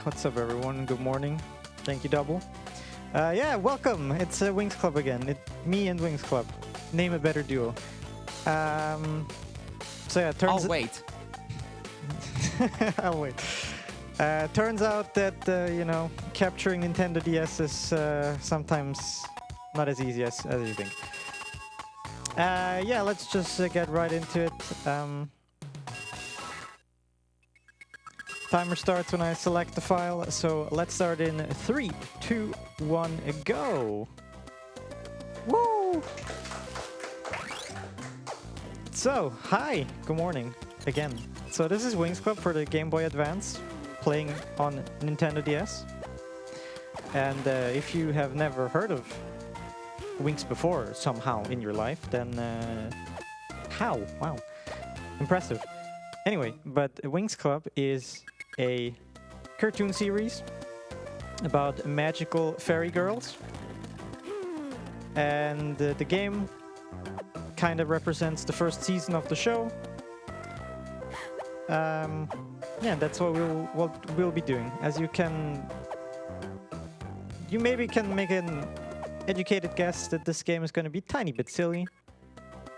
What's up, everyone? Good morning. Thank you, Double. Yeah, welcome. It's Winx Club again. Me and Winx Club. Name a better duo. So yeah, turns. I'll wait. I'll wait. Turns out that capturing Nintendo DS is sometimes not as easy as you think. Yeah, let's just get right into it. Timer starts when I select the file, so let's start in 3, 2, 1, go! Woo! So, hi, good morning again. So this is Winx Club for the Game Boy Advance, playing on Nintendo DS. And if you have never heard of Winx before somehow in your life, then how? Wow, impressive. Anyway, but Winx Club is a cartoon series about magical fairy girls, and the game kind of represents the first season of the show. Yeah, that's what we'll be doing. As you maybe can make an educated guess that this game is going to be a tiny bit silly,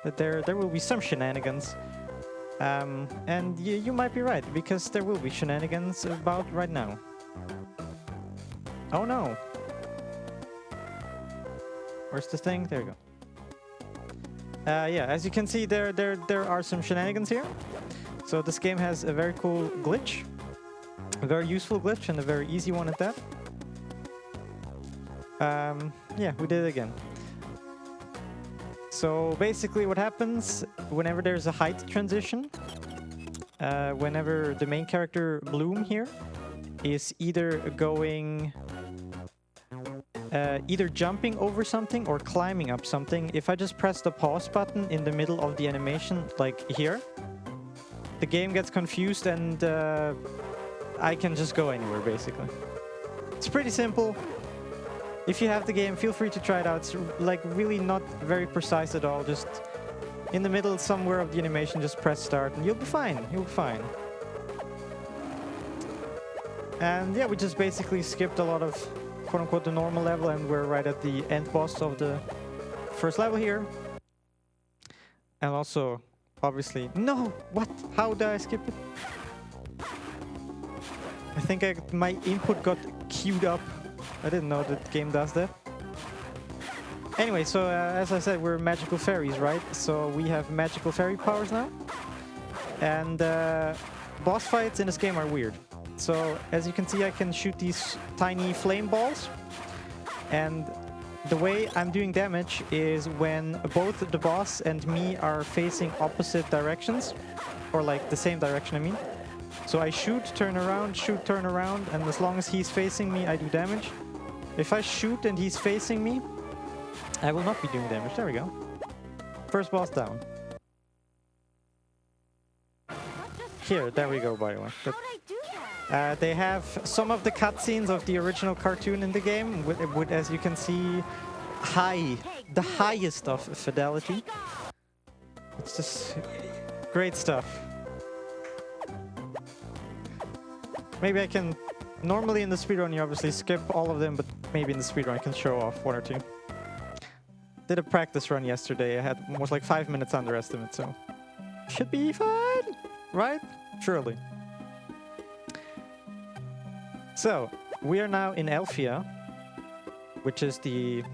that there will be some shenanigans. And you might be right, because there will be shenanigans about right now. Oh no! Where's the thing? There you go. Yeah, as you can see, there are some shenanigans here. So this game has a very cool glitch, a very useful glitch, and a very easy one at that. Yeah, we did it again. So basically what happens whenever there's a height transition, whenever the main character Bloom here is either jumping over something or climbing up something, if I just press the pause button in the middle of the animation, like here, the game gets confused and I can just go anywhere basically. It's pretty simple. If you have the game, feel free to try it out. It's like really not very precise at all. Just in the middle somewhere of the animation, just press start and you'll be fine. You'll be fine. And yeah, we just basically skipped a lot of quote-unquote the normal level, and we're right at the end boss of the first level here. And also, obviously, no! What? How did I skip it? I think my input got queued up. I didn't know that the game does that. Anyway, so as I said, we're magical fairies, right? So we have magical fairy powers now. And boss fights in this game are weird. So as you can see, I can shoot these tiny flame balls. And the way I'm doing damage is when both the boss and me are facing opposite directions. Or like the same direction, I mean. So I shoot, turn around, and as long as he's facing me, I do damage. If I shoot and he's facing me, I will not be doing damage. There we go. First boss down. Here, there we go, by the way. But, they have some of the cutscenes of the original cartoon in the game, with as you can see, the highest of fidelity. It's just great stuff. Maybe I can... Normally in the speedrun you obviously skip all of them, but maybe in the speedrun I can show off one or two. Did a practice run yesterday. I had almost like 5 minutes underestimate, so... Should be fine! Right? Surely. So, we are now in Elfia, which is the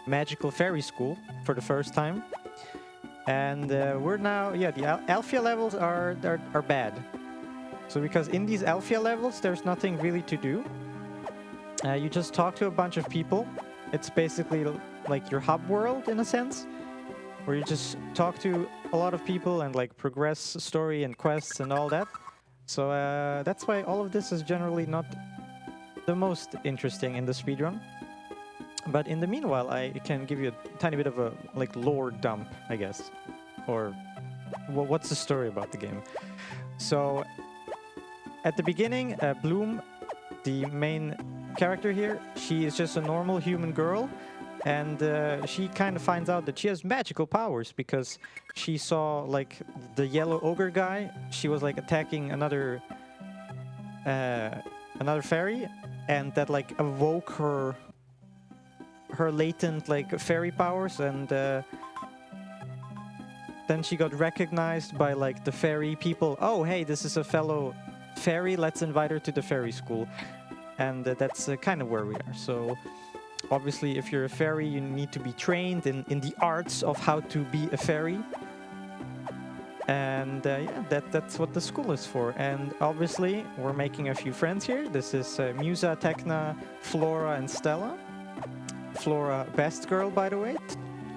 magical fairy school for the first time. And we're now... Yeah, the Elfia levels are bad. So because in these Elfia levels, there's nothing really to do. You just talk to a bunch of people. It's basically like your hub world in a sense, where you just talk to a lot of people and like progress story and quests and all that. So that's why all of this is generally not the most interesting in the speedrun. But in the meanwhile, I can give you a tiny bit of a like lore dump, I guess. Or what's the story about the game? So at the beginning, Bloom, the main character here, she is just a normal human girl, and she kind of finds out that she has magical powers because she saw like the yellow ogre guy. She was like attacking another another fairy, and that like awoke her latent like fairy powers, and then she got recognized by like the fairy people. Oh, hey, this is a fellow fairy. Let's invite her to the fairy school, and that's kind of where we are. So obviously, if you're a fairy, you need to be trained in the arts of how to be a fairy. And yeah, that's what the school is for. And obviously, we're making a few friends here. This is Musa, Tekna, Flora, and Stella. Flora, best girl, by the way.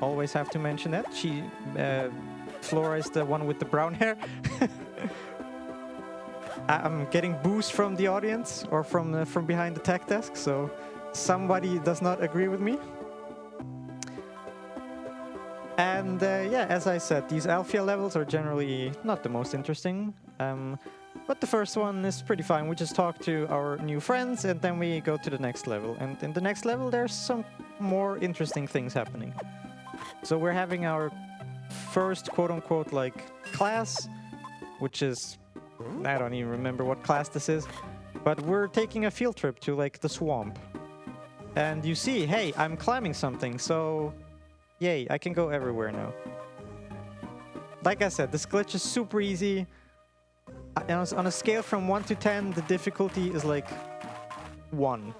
Always have to mention that. Flora is the one with the brown hair. I'm getting boos from the audience or from behind the tech desk, so somebody does not agree with me. And yeah, as I said, these Alphia levels are generally not the most interesting. But the first one is pretty fine. We just talk to our new friends and then we go to the next level. And in the next level, there's some more interesting things happening. So we're having our first quote-unquote like class, which is, I don't even remember what class this is, but we're taking a field trip to like the swamp. And you see, hey, I'm climbing something, so yay, I can go everywhere now. Like I said, this glitch is super easy. On a scale from 1 to 10, the difficulty is like 1.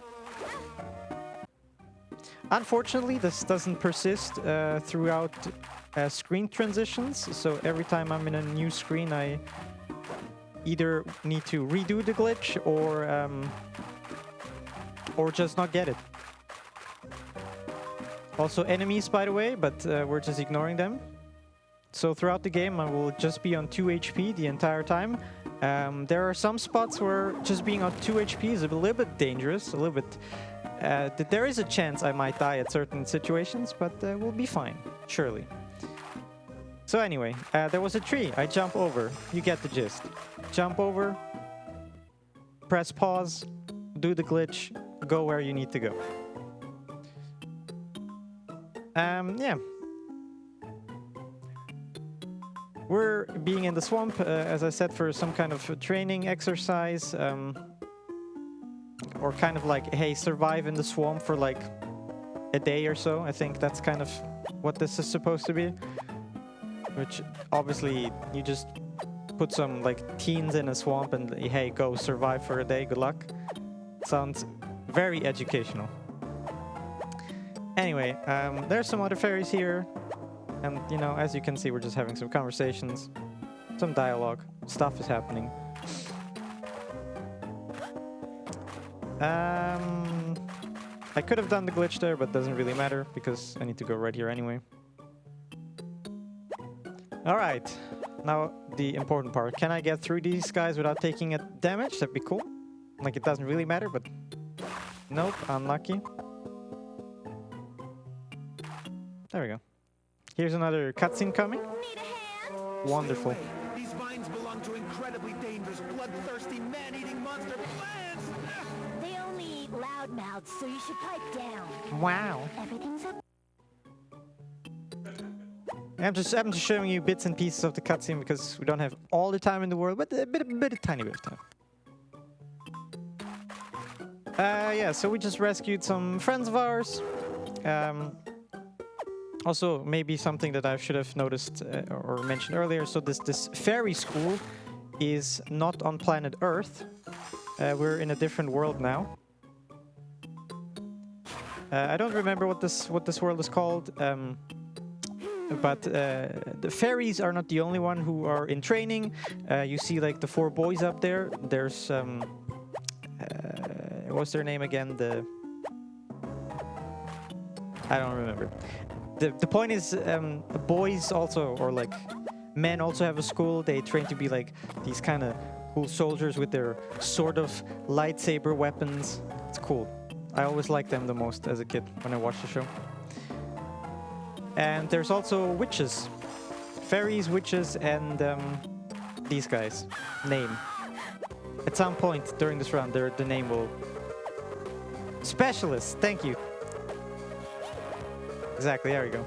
Unfortunately, this doesn't persist throughout screen transitions, so every time I'm in a new screen, I either need to redo the glitch or just not get it. Also enemies, by the way, but we're just ignoring them. So throughout the game, I will just be on 2 HP the entire time. There are some spots where just being on 2 HP is a little bit dangerous, a little bit... there is a chance I might die at certain situations, but we'll be fine, surely. So anyway, there was a tree. I jump over. You get the gist. Jump over, press pause, do the glitch, go where you need to go. Yeah. We're being in the swamp, as I said, for some kind of training exercise. Or kind of like, hey, survive in the swamp for like a day or so. I think that's kind of what this is supposed to be. Which, obviously, you just put some like teens in a swamp and, hey, go survive for a day, good luck. Sounds very educational. Anyway, there's some other fairies here. And, you know, as you can see, we're just having some conversations, some dialogue, stuff is happening. I could have done the glitch there, but it doesn't really matter because I need to go right here anyway. Alright, now the important part. Can I get through these guys without taking a damage? That'd be cool. Like, it doesn't really matter, but... Nope, unlucky. There we go. Here's another cutscene coming. Wonderful. These vines belong to incredibly dangerous, bloodthirsty, man-eating monster plants! They only eat loudmouths, so you should pipe down. Wow. Everything's up. I'm just showing you bits and pieces of the cutscene because we don't have all the time in the world, but a tiny bit of time. Yeah, so we just rescued some friends of ours. Also, maybe something that I should have noticed or mentioned earlier. So this fairy school is not on planet Earth. We're in a different world now. I don't remember what this world is called. But the fairies are not the only one who are in training. You see like the 4 boys up there. There's what's their name again? I don't remember. The point is, boys also, or like men also have a school. They train to be like these kind of cool soldiers with their sort of lightsaber weapons. It's cool. I always liked them the most as a kid when I watched the show. And there's also witches. Fairies, witches, and these guys. Name. At some point during this round, the name will... Specialists, thank you. Exactly, there we go.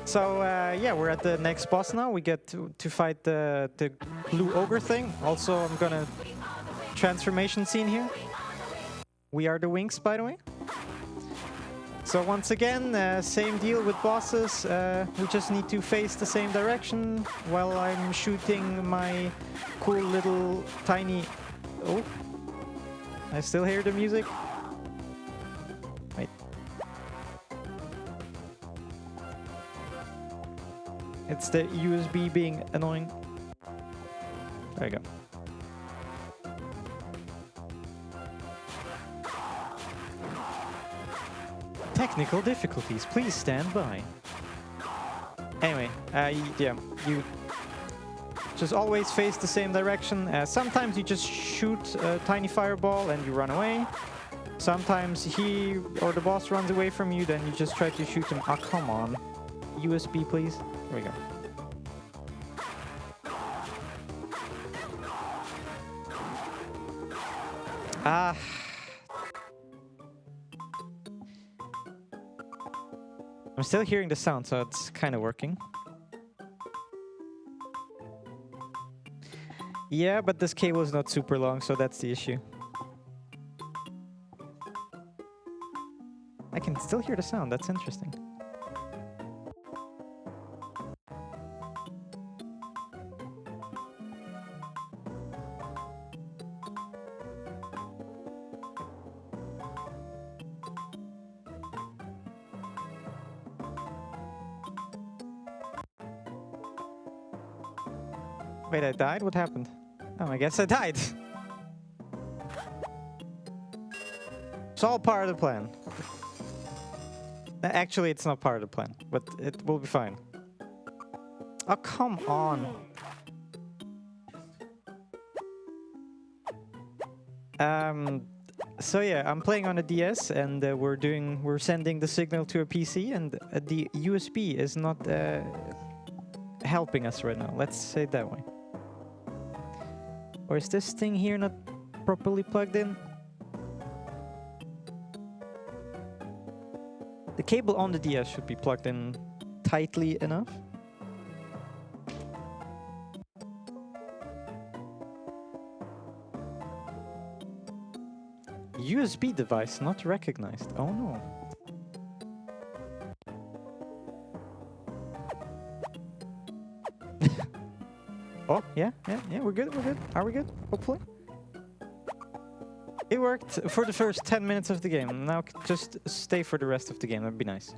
So, yeah, we're at the next boss now. We get to fight the blue ogre thing. Also, I'm gonna transformation scene here. We are the Winx, by the way. So once again, same deal with bosses. We just need to face the same direction while I'm shooting my cool little tiny... Oh, I still hear the music. Wait. It's the USB being annoying. There you go. Technical difficulties, please stand by. Anyway, yeah, you just always face the same direction. Sometimes you just shoot a tiny fireball and you run away. Sometimes he or the boss runs away from you, then you just try to shoot him. Oh, come on. USB, please. Here we go. Ah. I'm still hearing the sound, so it's kind of working. Yeah, but this cable is not super long, so that's the issue. I can still hear the sound, that's interesting. Wait, I died? What happened? Oh, I guess I died. It's all part of the plan. Actually, it's not part of the plan, but it will be fine. Oh, come on. So yeah, I'm playing on a DS, and we're sending the signal to a PC, and the USB is not helping us right now. Let's say it that way. Or is this thing here not properly plugged in? The cable on the DS should be plugged in tightly enough. USB device not recognized. Oh no. Oh, yeah, we're good. Are we good? Hopefully. It worked for the first 10 minutes of the game. Now just stay for the rest of the game. That'd be nice.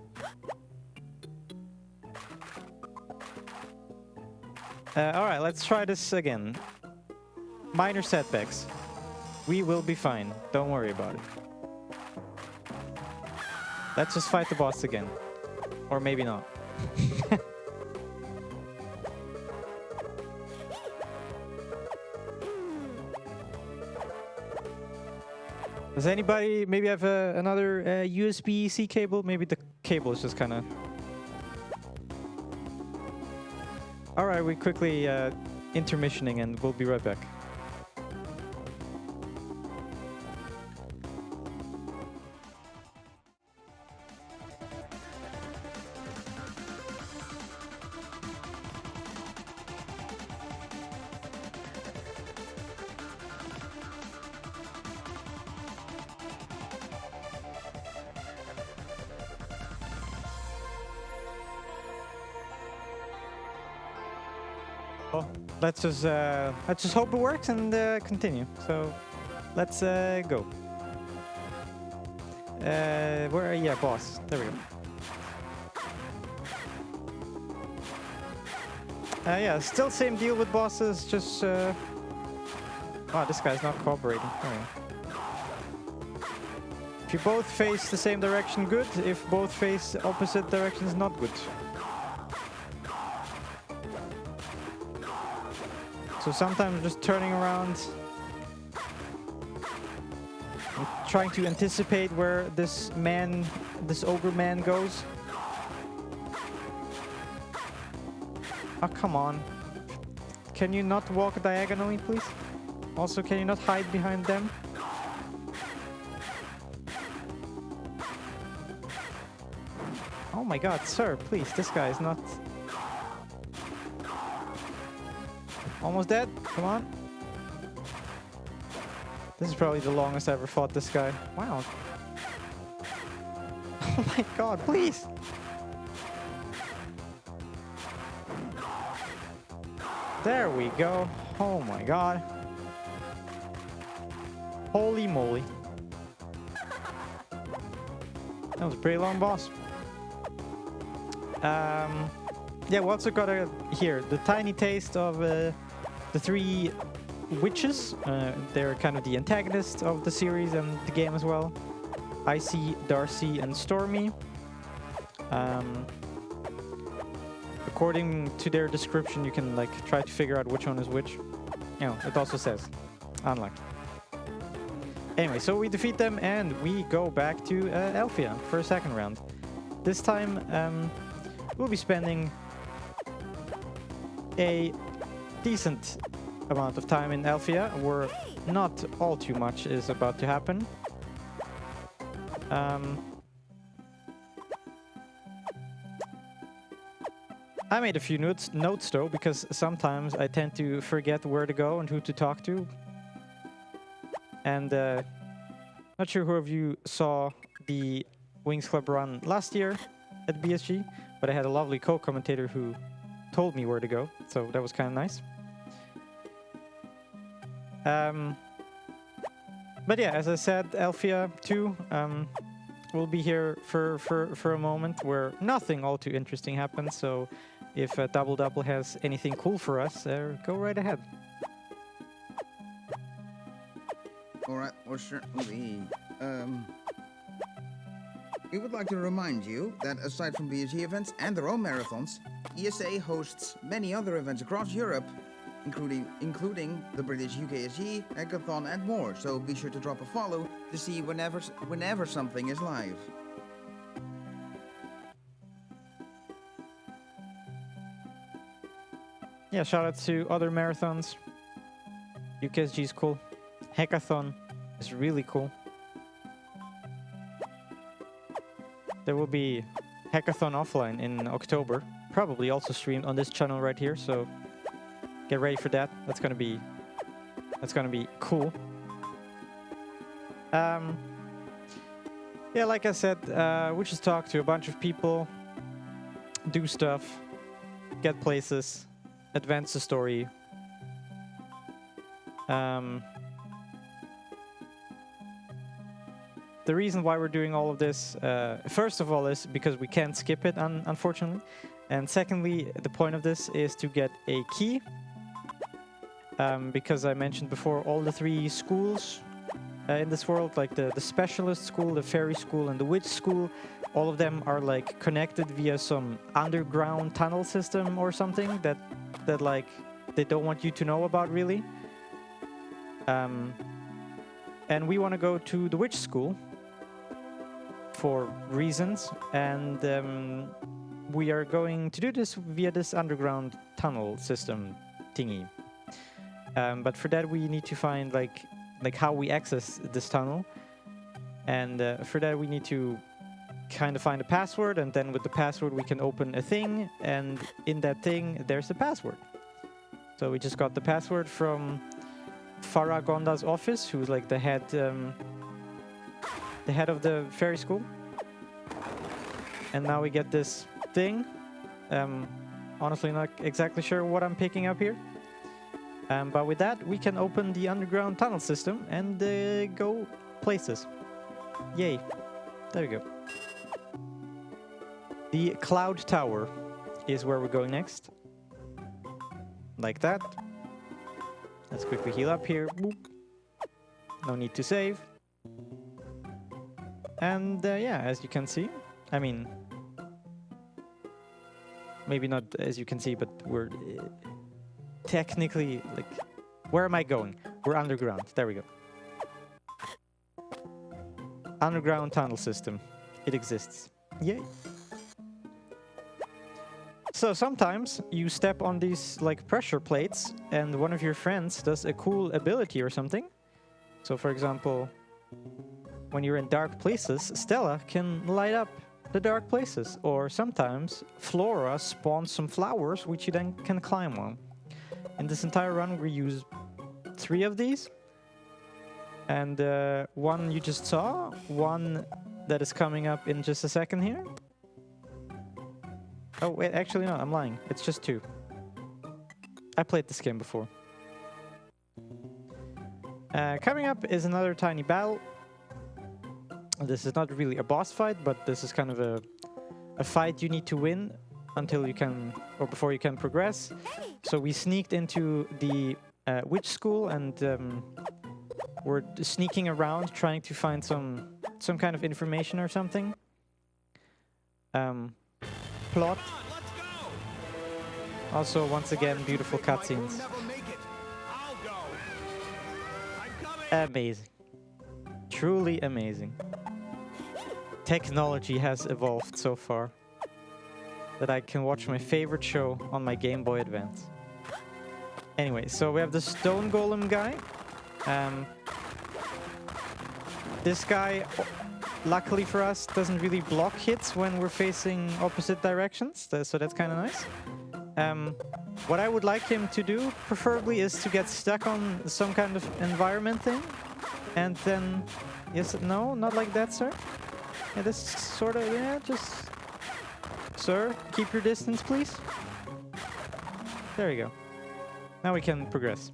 Alright, let's try this again. Minor setbacks. We will be fine. Don't worry about it. Let's just fight the boss again. Or maybe not. Does anybody maybe have another USB-C cable? Maybe the cable is just kind of... Alright, we quickly intermissioning and we'll be right back. Let's just hope it works and continue. So let's go. Where? Yeah, boss. There we go. Yeah, still same deal with bosses. Just wow, this guy's not cooperating. If you both face the same direction, good. If both face opposite directions, not good. So sometimes just turning around and trying to anticipate where this ogre man goes. Oh, come on. Can you not walk diagonally, please? Also, can you not hide behind them? Oh my god, sir, please, this guy is not... Almost dead. Come on. This is probably the longest I ever fought this guy. Wow. Oh my god, please! There we go. Oh my god. Holy moly. That was a pretty long boss. Yeah, we also got here the tiny taste of the three witches. They're kind of the antagonists of the series and the game as well. Icy, Darcy, and Stormy. According to their description, you can like try to figure out which one is which. You know, it also says unlock. Anyway, so we defeat them and we go back to Elfia for a second round. This time, we'll be spending a decent amount of time in Elfia, where not all too much is about to happen. I made a few notes though, because sometimes I tend to forget where to go and who to talk to. And not sure who of you saw the Winx Club run last year at BSG, but I had a lovely co-commentator who told me where to go, so that was kind of nice. But yeah, as I said, Elfia 2 will be here for a moment where nothing all too interesting happens, so if DoubleDubbel has anything cool for us, go right ahead. Alright, well certainly. We would like to remind you that aside from BSG events and their own marathons, ESA hosts many other events across Europe, including the British UKSG, Hackathon and more, so be sure to drop a follow to see whenever something is live. Yeah, shout out to other marathons. UKSG is cool. Hackathon is really cool. There will be Hackathon offline in October, probably also streamed on this channel right here, so get ready for that. That's gonna be cool. Yeah, like I said, we just talk to a bunch of people, do stuff, get places, advance the story. The reason why we're doing all of this, first of all, is because we can't skip it, unfortunately. And secondly, the point of this is to get a key. Because I mentioned before, all the three schools in this world, like the specialist school, the fairy school, and the witch school, all of them are like connected via some underground tunnel system or something that like they don't want you to know about, really. And we want to go to the witch school for reasons, and we are going to do this via this underground tunnel system thingy. But for that we need to find like how we access this tunnel, and for that we need to kind of find a password, and then with the password we can open a thing, and in that thing there's a password. So we just got the password from Faragonda's office, who's like the head of the fairy school. And now we get this thing. Honestly not exactly sure what I'm picking up here. But with that we can open the underground tunnel system and go places. Yay. There we go. The Cloud Tower is where we're going next. Like that. Let's quickly heal up here. Boop. No need to save. And yeah, as you can see, I mean, maybe not as you can see, but we're technically, like, where am I going? We're underground. There we go. Underground tunnel system. It exists. Yay. So sometimes you step on these like pressure plates and one of your friends does a cool ability or something. So for example, when you're in dark places, Stella can light up the dark places. Or sometimes Flora spawns some flowers which you then can climb on. In this entire run we use 3 of these. And one you just saw, one that is coming up in just a second here. Oh, wait, actually, no, I'm lying. It's just 2. I played this game before. Coming up is another tiny battle. This is not really a boss fight, but this is kind of a fight you need to win until you can, or before you can progress. So we sneaked into the witch school and we're sneaking around trying to find some kind of information or something. Plot. Also, once again, beautiful cutscenes. Amazing. Truly amazing. Technology has evolved so far that I can watch my favorite show on my Game Boy Advance. Anyway, so we have the stone golem guy. This guy, luckily for us, doesn't really block hits when we're facing opposite directions, so that's kind of nice. What I would like him to do, preferably, is to get stuck on some kind of environment thing. And then... Yes, no, not like that, sir. Yeah, this sort of... Yeah, just... Sir, keep your distance, please. There you go. Now we can progress.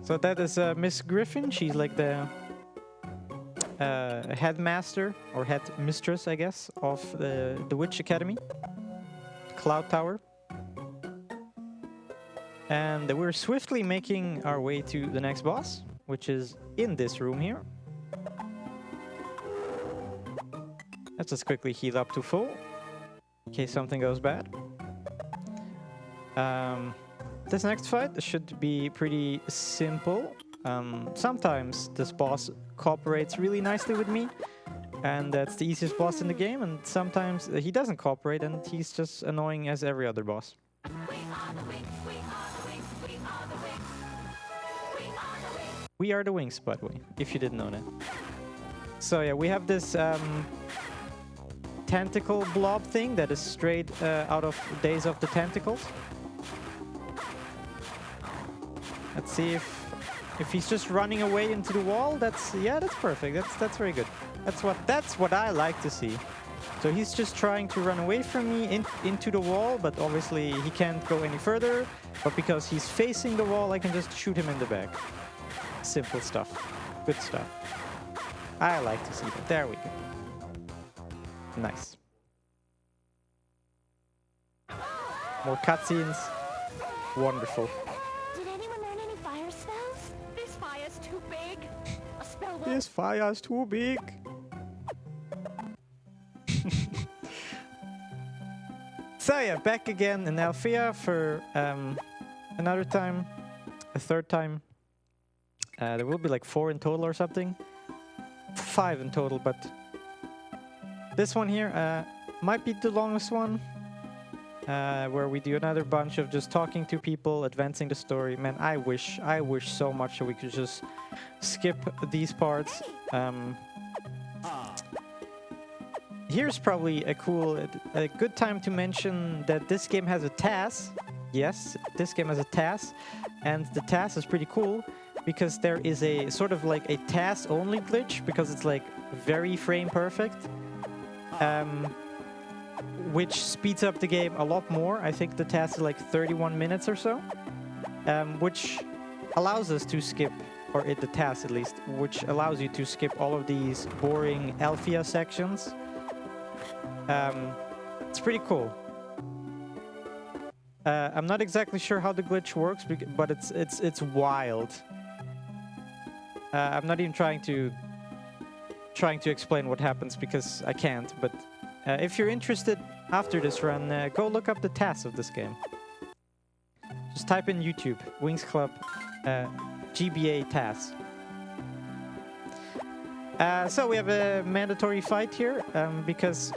So that is Miss Griffin. She's like the headmaster or headmistress, I guess, of the Witch Academy, Cloud Tower. And we're swiftly making our way to the next boss, which is in this room here. Let's just quickly heal up to full, in case something goes bad. This next fight should be pretty simple. Sometimes this boss cooperates really nicely with me, and that's the easiest boss in the game, and sometimes he doesn't cooperate and he's just annoying as every other boss. We are the Winx, by the way, if you didn't know that. So yeah, we have this tentacle blob thing that is straight out of Days of the Tentacles. Let's see if he's just running away into the wall. That's perfect. That's very good. That's what I like to see. So he's just trying to run away from me into the wall, but obviously he can't go any further. But because he's facing the wall, I can just shoot him in the back. Simple stuff. Good stuff. I like to see that. There we go. Nice. More cutscenes. Wonderful. Did anyone learn any fire spells? This fire's too big. A spell what? This fire's too big. So yeah, back again in Althea for another time, a third time. There will be like 4 in total or something. 5 in total, but this one here might be the longest one. Where we do another bunch of just talking to people, advancing the story. Man, I wish so much that we could just skip these parts. Here's probably a good time to mention that this game has a TAS. Yes, this game has a TAS, and the TAS is pretty cool because there is a sort of like a TAS only glitch because it's like very frame perfect. Which speeds up the game a lot more. I think the task is like 31 minutes or so, which allows us to skip, or the task at least, which allows you to skip all of these boring Althea sections. It's pretty cool. I'm not exactly sure how the glitch works, but it's wild. I'm not even trying to explain what happens because I can't, but if you're interested after this run, go look up the tasks of this game. Just type in YouTube, Winx Club, GBA tasks. So we have a mandatory fight here, because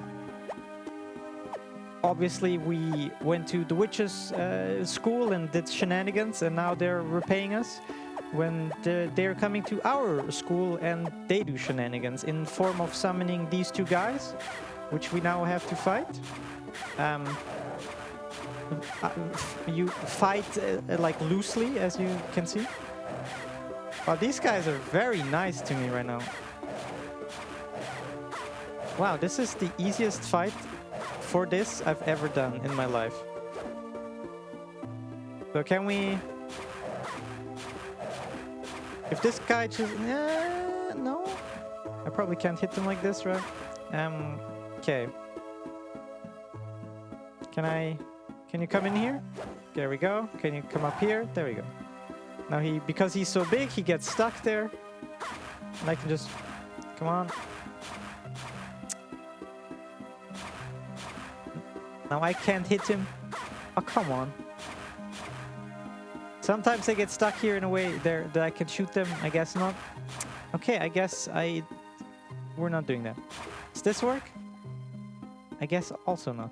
obviously we went to the witches' school and did shenanigans, and now they're repaying us when they're coming to our school and they do shenanigans in form of summoning these 2 guys, which we now have to fight. you fight like loosely, as you can see. Oh, these guys are very nice to me right now. Wow, this is the easiest fight for this I've ever done in my life. So can we... If this guy just... no? I probably can't hit him like this, right? Okay. Can you come in here? There we go. Can you come up here? There we go. Now because he's so big, he gets stuck there. And I can just... Come on. Now I can't hit him. Oh, come on. Sometimes they get stuck here in a way there that I can shoot them. I guess not. Okay, I guess we're not doing that. Does this work? I guess also not.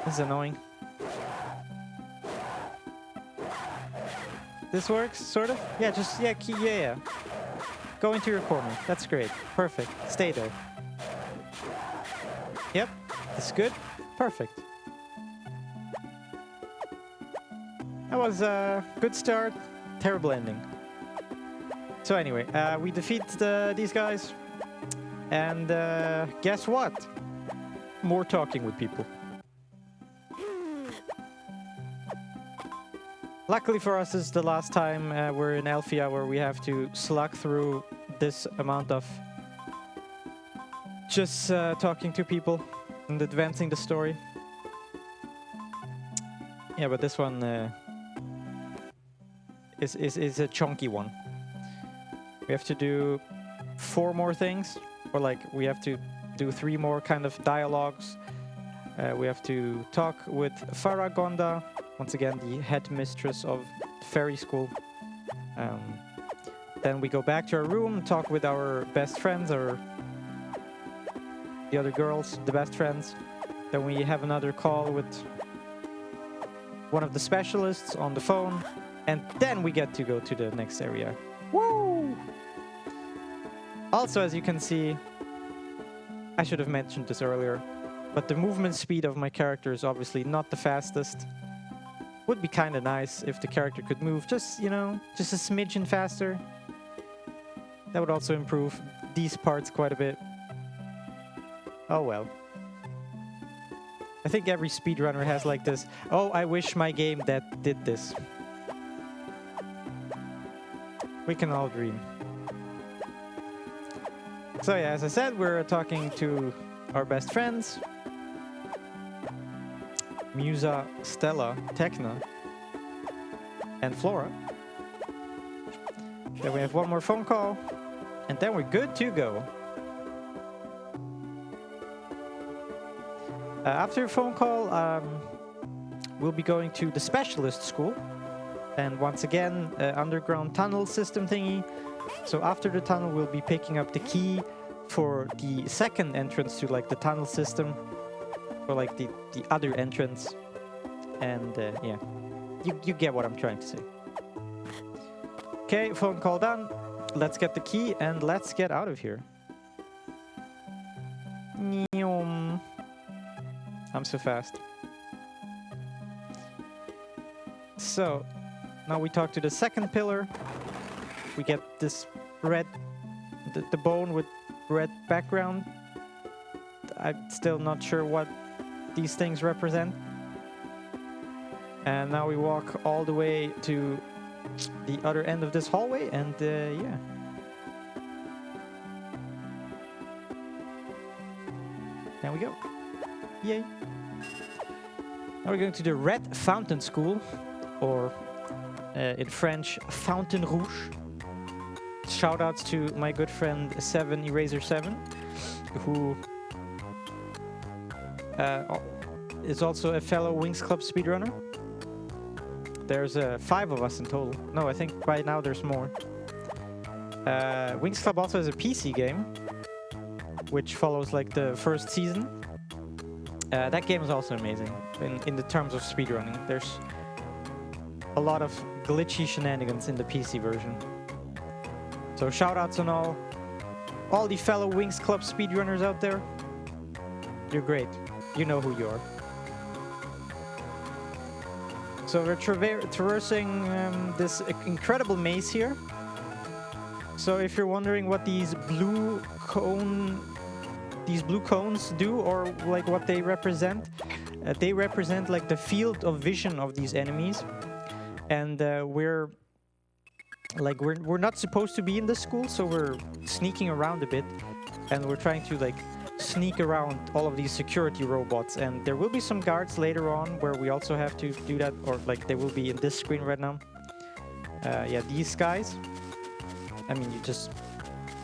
This is annoying. This works, sort of? Yeah, just, yeah. Go into your corner. That's great. Perfect. Stay there. Yep. That's good. Perfect. That was a good start. Terrible ending. So anyway, we defeat these guys. And guess what? More talking with people. Luckily for us, this is the last time we're in Elfia where we have to slug through this amount of just talking to people and advancing the story. Yeah, but this one is a chunky one. We have to do 4 more things, or like we have to do 3 more kind of dialogues. We have to talk with Faragonda, once again the headmistress of Fairy School. Then we go back to our room, talk with our best friends, or the other girls, the best friends. Then we have another call with one of the specialists on the phone, and then we get to go to the next area. Woo! Also, as you can see, I should have mentioned this earlier, but the movement speed of my character is obviously not the fastest. Would be kind of nice if the character could move just, you know, just a smidgen faster. That would also improve these parts quite a bit. Oh well. I think every speedrunner has like this, oh, I wish my game that did this. We can all dream. So yeah, as I said, we're talking to our best friends. Musa, Stella, Tekna, and Flora. Then we have one more phone call, and then we're good to go. After a phone call, we'll be going to the specialist school, and once again, underground tunnel system thingy. So after the tunnel, we'll be picking up the key for the second entrance to like the tunnel system, or like the other entrance. And yeah, you get what I'm trying to say. Okay, phone call done. Let's get the key and let's get out of here. I'm so fast. So, now we talk to the second pillar. We get this red, the bone with red background. I'm still not sure what these things represent. And now we walk all the way to the other end of this hallway, and yeah. There we go. Yay. Now we're going to the Red Fountain School, or in French, Fountain Rouge. Shoutouts to my good friend Eraser7, who is also a fellow Winx Club speedrunner. There's 5 of us in total. No, I think right now there's more. Winx Club also has a PC game, which follows like the first season. That game is also amazing in the terms of speedrunning. There's a lot of glitchy shenanigans in the PC version. So shoutouts on all the fellow Winx Club speedrunners out there. You're great. You know who you are. So we're traversing this incredible maze here. So if you're wondering what these blue cones do, or like what they represent like the field of vision of these enemies. And we're not supposed to be in this school, so we're sneaking around a bit, and we're trying to like sneak around all of these security robots. And there will be some guards later on where we also have to do that, or like they will be in this screen right now. Yeah, these guys. I mean,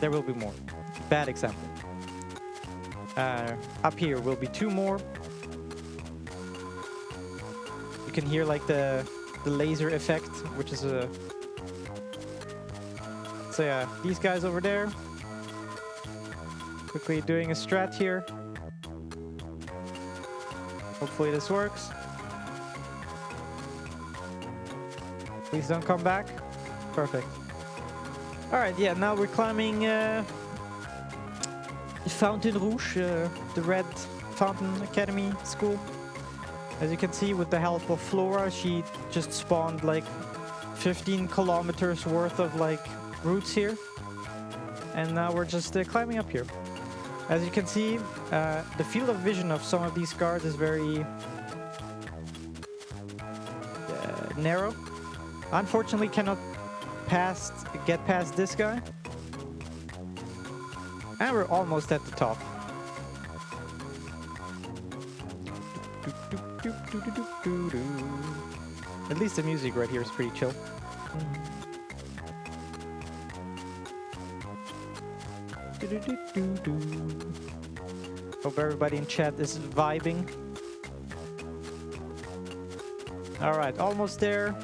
there will be more. Bad example. Up here will be 2 more. You can hear like the laser effect, which is a... So yeah, these guys over there. Quickly doing a strat here. Hopefully this works. Please don't come back. Perfect. Alright, yeah, now we're climbing Fountain Rouge, the Red Fountain Academy School. As you can see, with the help of Flora, she just spawned like 15 kilometers worth of like routes here. And now we're just climbing up here. As you can see, the field of vision of some of these guards is very narrow. Unfortunately, cannot get past this guy. And we're almost at the top. At least the music right here is pretty chill. Hope everybody in chat is vibing. Alright, almost there.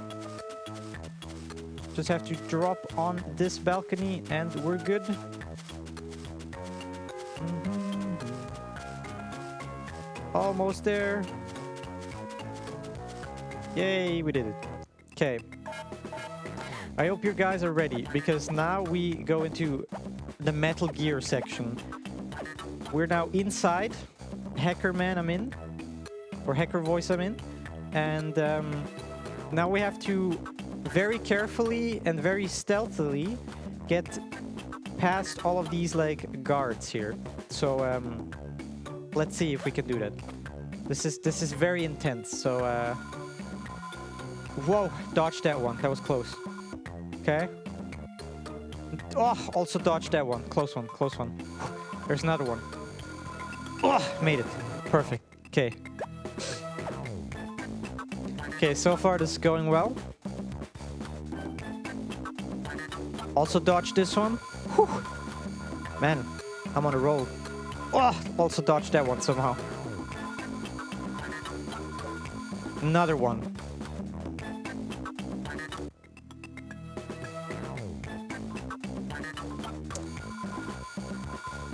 Just have to drop on this balcony and we're good. Almost there. Yay, we did it. Okay. I hope you guys are ready, because now we go into the Metal Gear section. We're now inside. Hacker Man I'm in. Or Hacker Voice I'm in. And now we have to very carefully and very stealthily get past all of these like guards here. So let's see if we can do that. This is very intense. So whoa, dodged that one. That was close. Okay. Oh, also dodged that one. Close one, close one. There's another one. Oh, made it. Perfect. Okay. Okay, so far this is going well. Also dodged this one. Whew. Man, I'm on a roll. Oh, also dodged that one somehow. Another one.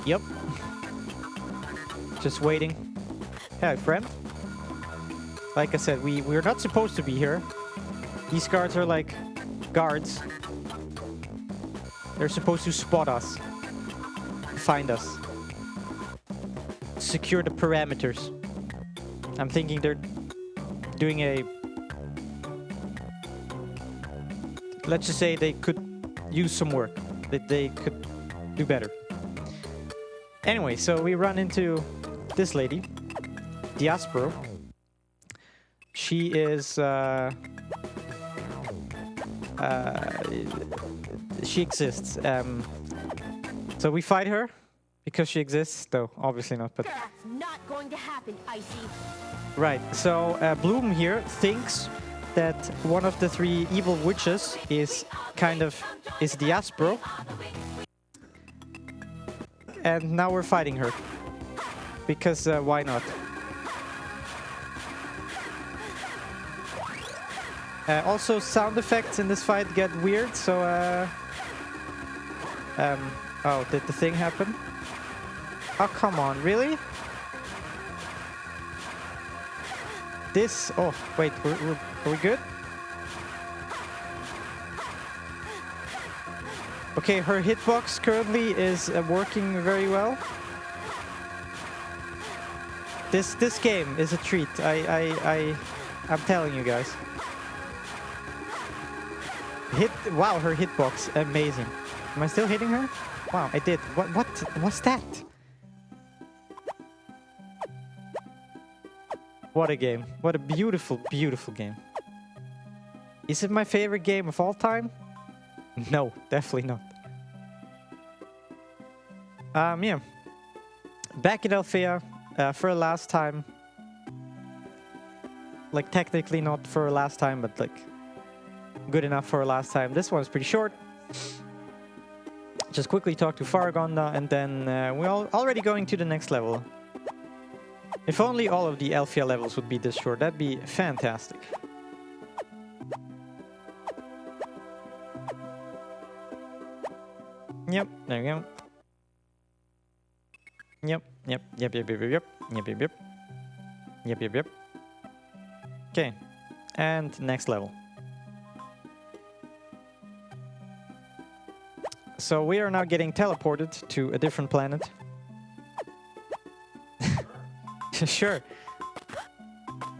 Yep. Just waiting. Hey, friend. Like I said, we're not supposed to be here. These guards are like guards. They're supposed to spot us. Find us. Secure the parameters. I'm thinking they're doing a... Let's just say they could use some work. That they could do better. Anyway, so we run into this lady, Diaspro. She is... she exists. So we fight her because she exists, though obviously not. But That's not going to happen, Icy. right. So Bloom here thinks that one of the 3 evil witches is Diaspro, and now we're fighting her because why not? Also, sound effects in this fight get weird, so oh, did the thing happen? Oh, come on, really? This... Oh, wait, are we good? Okay, her hitbox currently is working very well. This game is a treat. I'm telling you guys. Hit. Wow, her hitbox. Amazing. Am I still hitting her? Wow, I did. What's that? What a game. What a beautiful, beautiful game. Is it my favorite game of all time? No, definitely not. Yeah. Back in Althea for a last time. Like, technically not for a last time, but like good enough for a last time. This one's pretty short. Just quickly talk to Faragonda, and then we're already going to the next level. If only all of the Althea levels would be this short, that'd be fantastic. Yep, there we go. Yep. Okay, and next level. So we are now getting teleported to a different planet. Sure.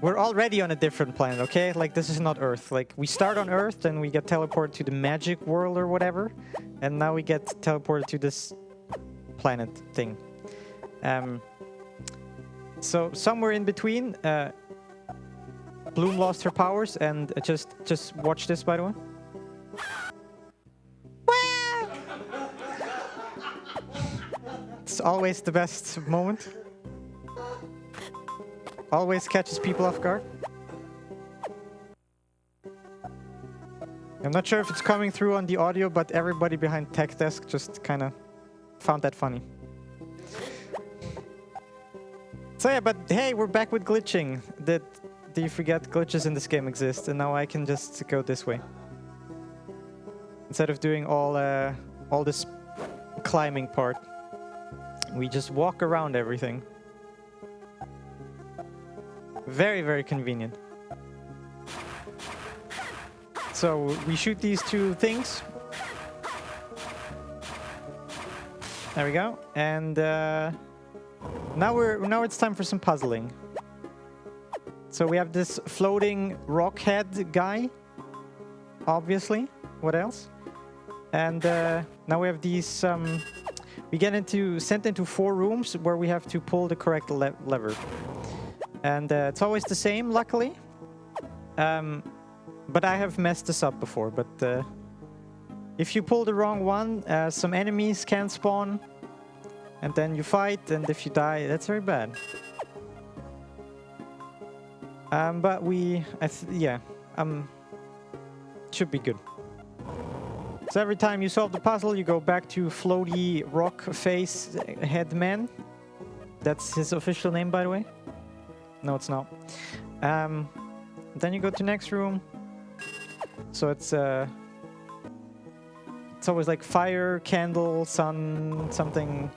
We're already on a different planet, okay? Like, this is not Earth. Like, we start on Earth, then we get teleported to the magic world or whatever. And now we get teleported to this planet thing. So somewhere in between, Bloom lost her powers, and just watch this, by the way. It's always the best moment. Always catches people off guard. I'm not sure if it's coming through on the audio, but everybody behind Tech Desk just kind of found that funny. So yeah, but hey, we're back with glitching. Do you forget glitches in this game exist, and now I can just go this way. Instead of doing all this climbing part, we just walk around everything. Very, very convenient. So we shoot these two things. There we go. And now it's time for some puzzling. So we have this floating rock head guy. Obviously. What else? And now we have these. We get sent into 4 rooms where we have to pull the correct lever. And it's always the same, luckily. But I have messed this up before. But if you pull the wrong one, some enemies can spawn. And then you fight, and if you die, that's very bad. But should be good. So every time you solve the puzzle, you go back to floaty rock face head man. That's his official name, by the way. No, it's not. Then you go to next room. So it's always like fire, candle, sun, something.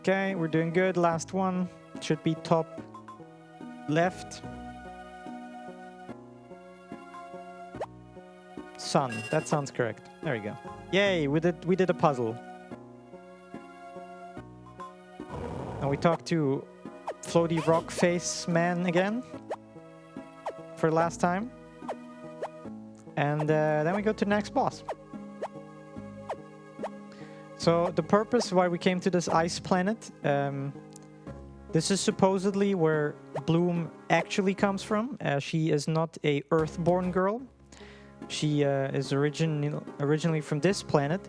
Okay, we're doing good. Last one should be top left. Sun. That sounds correct. There we go. Yay! We did a puzzle. And we talked to floaty rock face man again for last time. And then we go to the next boss. So the purpose why we came to this ice planet, this is supposedly where Bloom actually comes from. She is not a Earthborn girl. She is originally from this planet,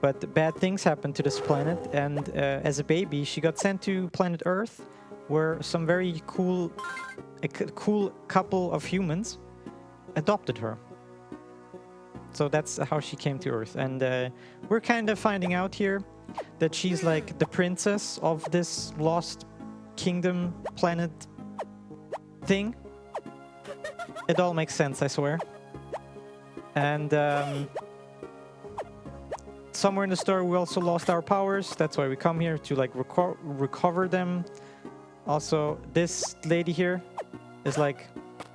but bad things happened to this planet, and as a baby she got sent to planet Earth, where some very cool couple of humans adopted her. So that's how she came to Earth, and we're kind of finding out here that she's like the princess of this lost kingdom planet thing. It all makes sense, I swear. And somewhere in the story we also lost our powers. That's why we come here, to like recover them. Also, this lady here is like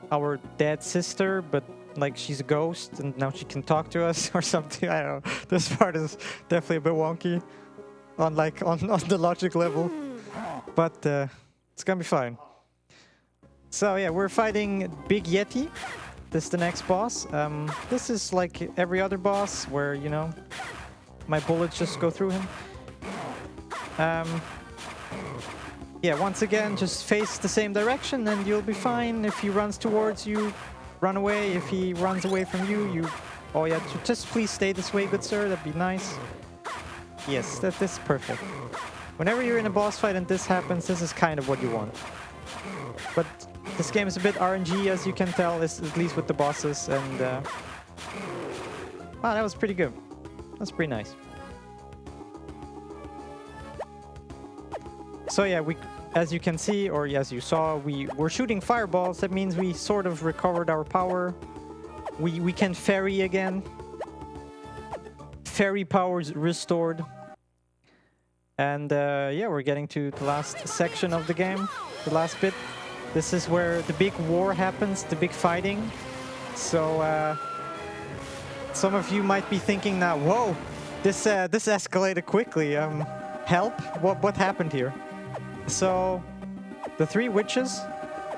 our dead sister, but like she's a ghost and now she can talk to us or something. I don't know. This part is definitely a bit wonky on the logic level, but it's gonna be fine. So yeah, we're fighting Big Yeti. This is the next boss. This is like every other boss where, you know, my bullets just go through him. Yeah, once again, just face the same direction and you'll be fine. If he runs towards you, run away. If he runs away from you, you... Oh yeah, just please stay this way, good sir. That'd be nice. Yes, this is perfect. Whenever you're in a boss fight and this happens, this is kind of what you want. But this game is a bit RNG, as you can tell, at least with the bosses. And wow, that was pretty good. That's pretty nice. So yeah, as you can see, or as you saw, we were shooting fireballs. That means we sort of recovered our power. We can ferry again. Ferry powers restored. And yeah, we're getting to the last section of the game, the last bit. This is where the big war happens, the big fighting. So some of you might be thinking now, whoa, this escalated quickly. Help! What happened here? So the three witches,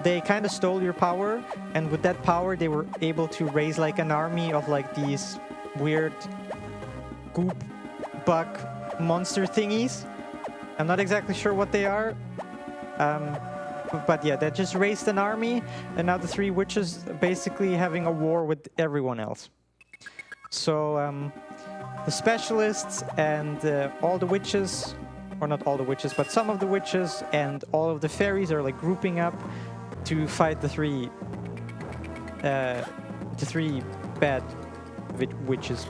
they kind of stole your power, and with that power they were able to raise like an army of like these weird goop bug monster thingies. I'm not exactly sure what they are, but yeah, they just raised an army, and now the three witches basically having a war with everyone else. So the specialists and all the witches, or not all the witches, but some of the witches and all of the fairies are like grouping up to fight the three bad witches.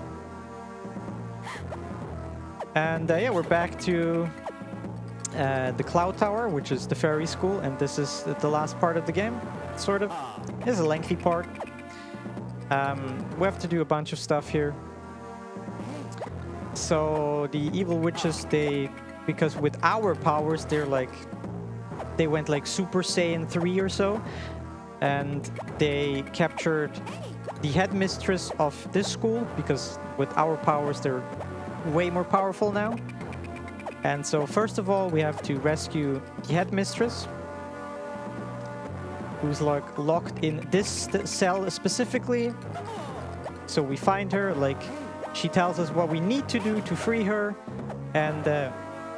And yeah, we're back to the Cloud Tower, which is the fairy school, and this is the last part of the game, sort of. It's a lengthy part. We have to do a bunch of stuff here. So the evil witches, because with our powers, they went like Super Saiyan 3 or so, and they captured the headmistress of this school, because with our powers, they're way more powerful now. And so first of all, we have to rescue the headmistress, who's like locked in this cell specifically. So we find her, like she tells us what we need to do to free her, and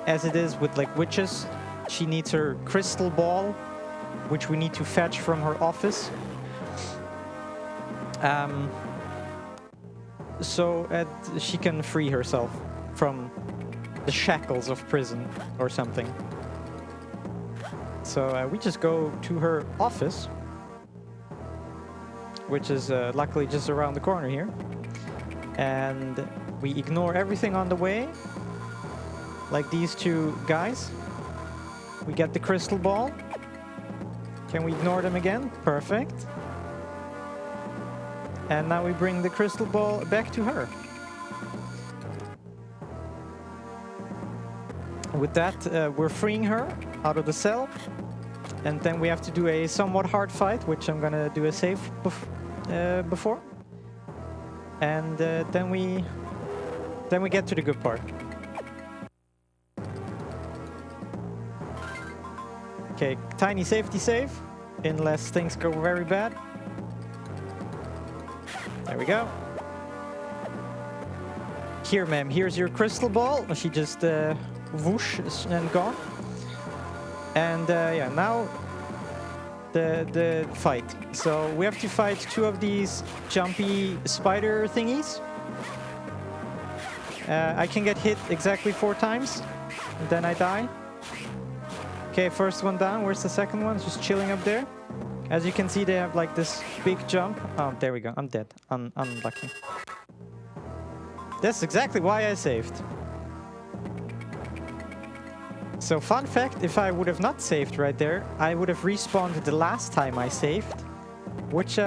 as it is with like witches, she needs her crystal ball, which we need to fetch from her office. So she can free herself from the shackles of prison or something. So we just go to her office, which is luckily just around the corner here. And we ignore everything on the way, like these two guys. We get the crystal ball. Can we ignore them again? Perfect. And now we bring the crystal ball back to her. With that, we're freeing her out of the cell. And then we have to do a somewhat hard fight, which I'm gonna do a save before. And then we get to the good part. Okay, tiny safety save, unless things go very bad. There we go. Here, ma'am, here's your crystal ball. She just whoosh and gone. And yeah, now the fight. So we have to fight two of these jumpy spider thingies. I can get hit exactly 4 times, and then I die. Okay, first one down. Where's the second one? Just chilling up there. As you can see, they have like this big jump. Oh, there we go. I'm dead. Unlucky. That's exactly why I saved. So fun fact, if I would have not saved right there, I would have respawned the last time I saved, which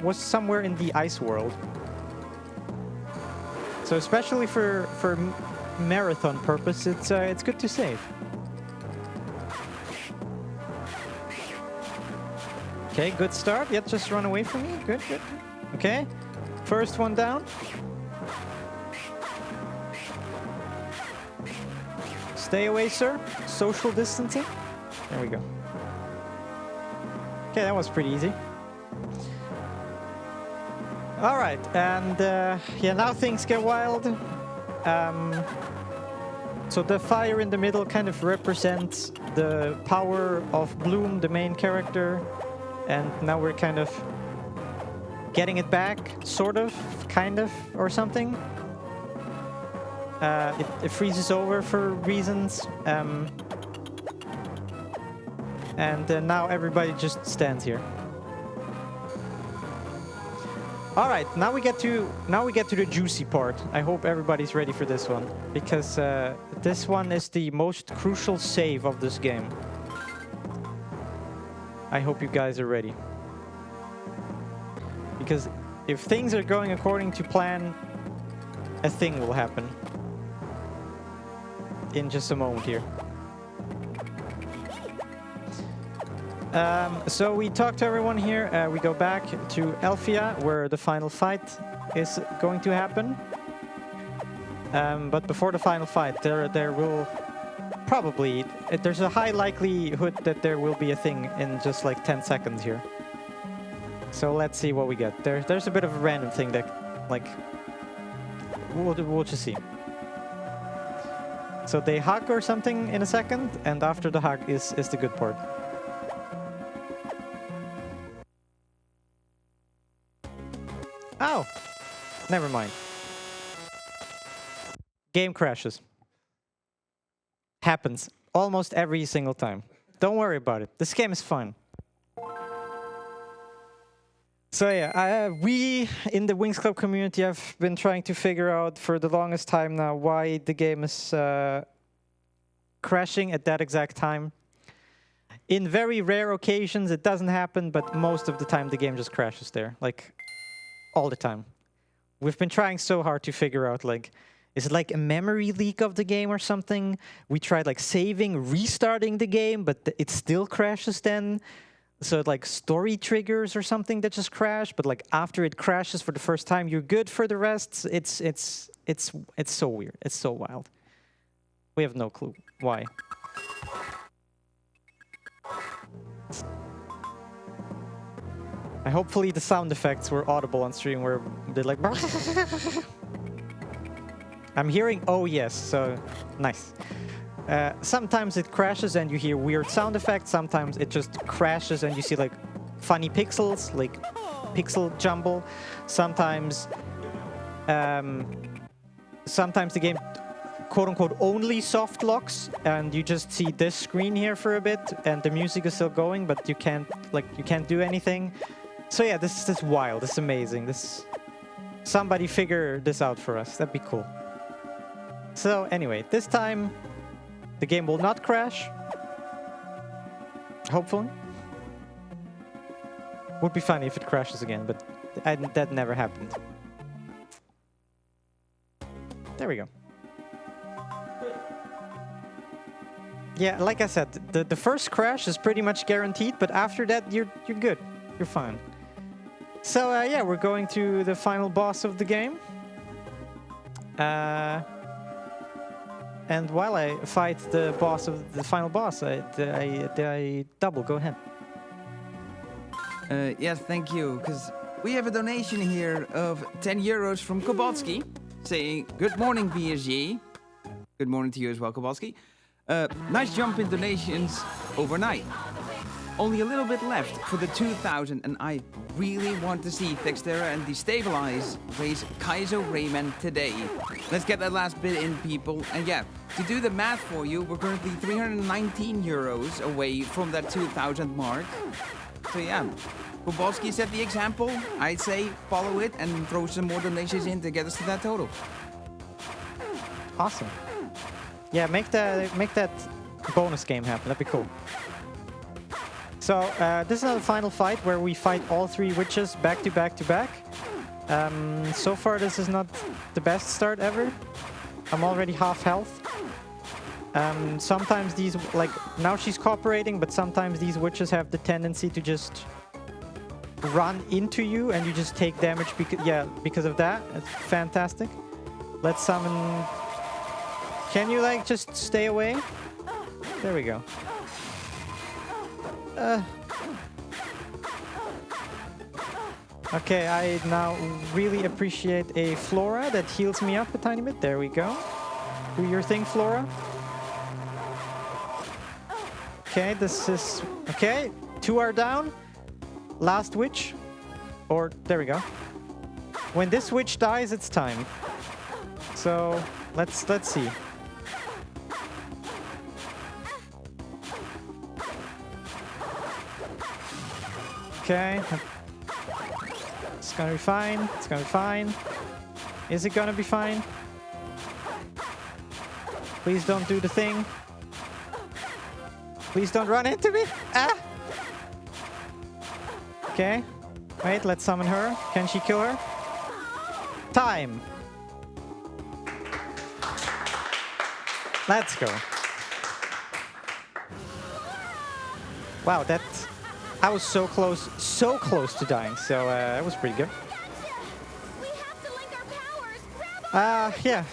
was somewhere in the ice world. So especially for marathon purpose, it's good to save. Okay, good start. Yeah, just run away from me. Good, good. Okay, first one down. Stay away, sir. Social distancing. There we go. Okay, that was pretty easy. All right, and yeah, now things get wild. So the fire in the middle kind of represents the power of Bloom, the main character, and now we're kind of getting it back, sort of, kind of, or something. It freezes over for reasons, and now everybody just stands here. All right, now we get to the juicy part. I hope everybody's ready for this one, because this one is the most crucial save of this game. I hope you guys are ready, because if things are going according to plan, a thing will happen in just a moment here. So we talk to everyone here. We go back to Elfia, where the final fight is going to happen. But before the final fight, there will probably... There's a high likelihood that there will be a thing in just like 10 seconds here. So let's see what we get. There's a bit of a random thing that, like... We'll just see. So they hug or something in a second, and after the hug is the good part. Oh, never mind. Game crashes. Happens almost every single time. Don't worry about it. This game is fun. So yeah, we in the Winx Club community have been trying to figure out for the longest time now why the game is crashing at that exact time. In very rare occasions it doesn't happen, but most of the time the game just crashes there. Like, all the time. We've been trying so hard to figure out, like, is it like a memory leak of the game or something? We tried like saving, restarting the game, but it still crashes then. So like story triggers or something that just crash, but like after it crashes for the first time, you're good for the rest. It's so weird. It's so wild. We have no clue why. Hopefully the sound effects were audible on stream, where they're like... I'm hearing oh yes, so nice. Sometimes it crashes and you hear weird sound effects. Sometimes it just crashes and you see like funny pixels, like pixel jumble. Sometimes the game quote-unquote only soft locks and you just see this screen here for a bit and the music is still going, but you can't do anything. So yeah, this is wild. This is amazing. Somebody figure this out for us. That'd be cool. So anyway, this time the game will not crash. Hopefully. Would be funny if it crashes again, but that never happened. There we go. Yeah, like I said, the first crash is pretty much guaranteed, but after that you're good. You're fine. So yeah, we're going to the final boss of the game. And while I fight the final boss, I double. Go ahead. Yes, thank you, because we have a donation here of 10 euros from Kowalski, saying, "Good morning, BSG." Good morning to you as well, Kowalski. Nice jump in donations overnight. Only a little bit left for the 2,000, and I really want to see Textera and Destabilize raise Kaizo Rayman today. Let's get that last bit in, people. And yeah, to do the math for you, we're currently 319 euros away from that 2,000 mark. So yeah, Kowalski set the example. I'd say follow it and throw some more donations in to get us to that total. Awesome. Yeah, make that bonus game happen. That'd be cool. So this is now the final fight where we fight all three witches back to back to back. So far this is not the best start ever. I'm already half health. Sometimes these, like, now she's cooperating, but sometimes these witches have the tendency to just run into you and you just take damage because of that. It's fantastic. Let's summon... Can you, like, just stay away? There we go. Okay, I now really appreciate a Flora that heals me up a tiny bit. There we go. Do your thing, Flora. Okay, this is... Okay, 2 are down. Last witch. Or, there we go. When this witch dies, it's time. So, let's see. Okay. It's gonna be fine. It's gonna be fine. Is it gonna be fine? Please don't do the thing. Please don't run into me. Ah! Okay. Wait, let's summon her. Can she kill her? Time. Let's go. Wow, that... I was so close to dying, so that was pretty good. We have to link our powers. Grab Yeah.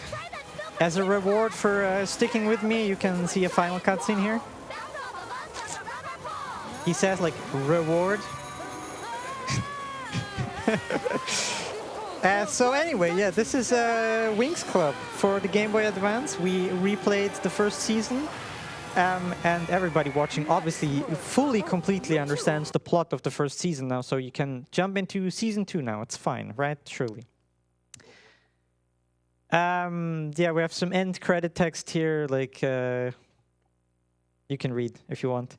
As a reward for sticking with me, you can see a final cutscene here. He says, like, reward. So anyway, yeah, this is Winx Club for the Game Boy Advance. We replayed the first season. And everybody watching obviously fully, completely understands the plot of the first season now, so you can jump into season 2 now. It's fine, right? Surely. Yeah, we have some end credit text here, like you can read if you want,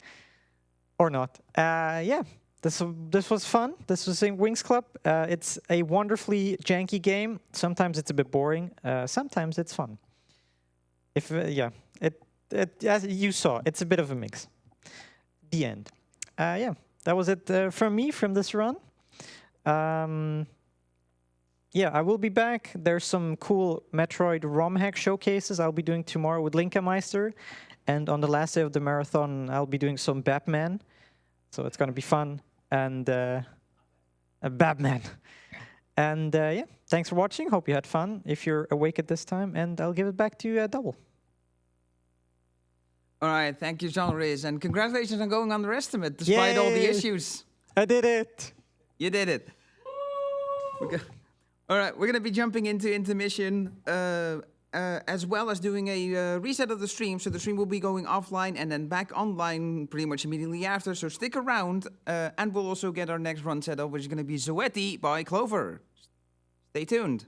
or not. Yeah, this was fun. This was in Winx Club. It's a wonderfully janky game. Sometimes it's a bit boring. Sometimes it's fun. If yeah, as you saw, it's a bit of a mix. The end. Yeah, that was it from me from this run. Yeah, I will be back. There's some cool Metroid ROM hack showcases I'll be doing tomorrow with Linkameister. And on the last day of the marathon, I'll be doing some Batman. So it's going to be fun. And Batman. And yeah, thanks for watching. Hope you had fun if you're awake at this time. And I'll give it back to Double. All right, thank you, xoneris, and congratulations on going underestimate despite all the issues. I did it. You did it. All right, we're gonna be jumping into intermission as well as doing a reset of the stream. So the stream will be going offline and then back online pretty much immediately after. So stick around, and we'll also get our next run set up, which is gonna be Zoetti by Clover. Stay tuned.